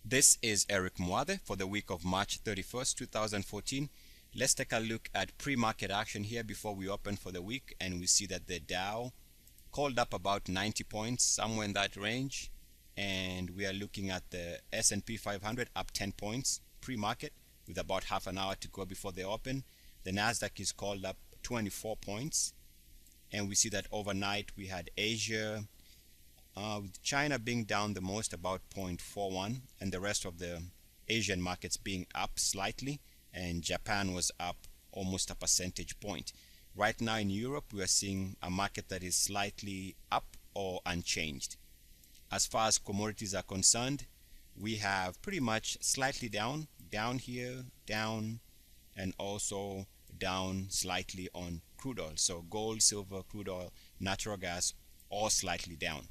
This is Eric Mwathe for the week of March 31st, 2014. Let's take a look at pre-market action here before we open for the week, and we see that the Dow called up about 90 points, somewhere in that range, and we are looking at the S&P 500 up 10 points pre-market with about half an hour to go before they open. The NASDAQ is called up 24 points, and we see that overnight we had Asia with China being down the most, about 0.41, and the rest of the Asian markets being up slightly, and Japan was up almost a percentage point. Right now in Europe, we are seeing a market that is slightly up or unchanged. As far as commodities are concerned, we have pretty much slightly down here, down, and also down slightly on crude oil. So gold, silver, crude oil, natural gas, all slightly down.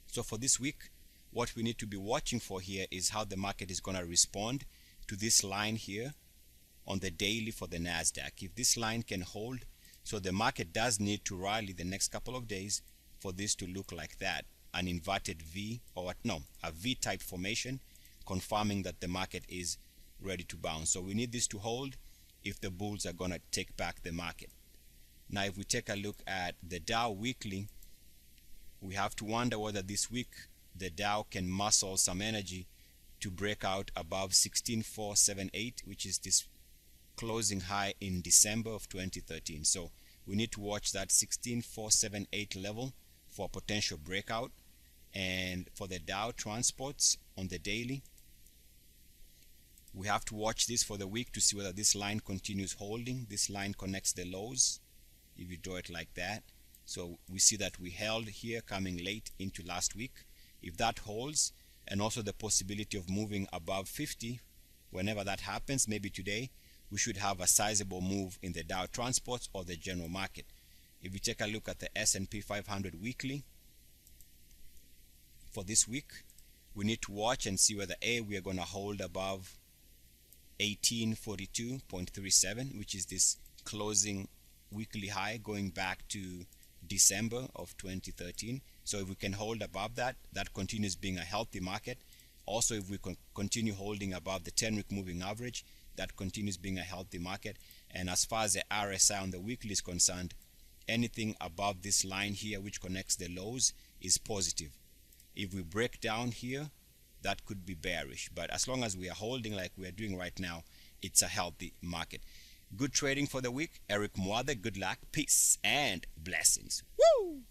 So for this week, what we need to be watching for here is how the market is going to respond to this line here on the daily for the NASDAQ. If this line can hold, so the market does need to rally the next couple of days for this to look like that, an inverted V, or a V-type formation, confirming that the market is ready to bounce. So we need this to hold if the bulls are going to take back the market. Now if we take a look at the Dow weekly, we have to wonder whether this week the Dow can muscle some energy to break out above 16,478, which is this closing high in December of 2013. So we need to watch that 16,478 level for potential breakout. And for the Dow transports on the daily, we have to watch this for the week to see whether this line continues holding. This line connects the lows, if you draw it like that. So we see that we held here coming late into last week. If that holds, and also the possibility of moving above 50, whenever that happens, maybe today, we should have a sizable move in the Dow transports or the general market. If we take a look at the S&P 500 weekly for this week, we need to watch and see whether we are going to hold above 1842.37, which is this closing weekly high going back to December of 2013. So if we can hold above that, that continues being a healthy market. Also, if we continue holding above the 10-week moving average, that continues being a healthy market. And as far as the RSI on the weekly is concerned, anything above this line here which connects the lows is positive. If we break down here, that could be bearish, but as long as we are holding like we are doing right now, it's a healthy market. Good trading for the week. Eric Mwathe, good luck, peace, and blessings. Woo!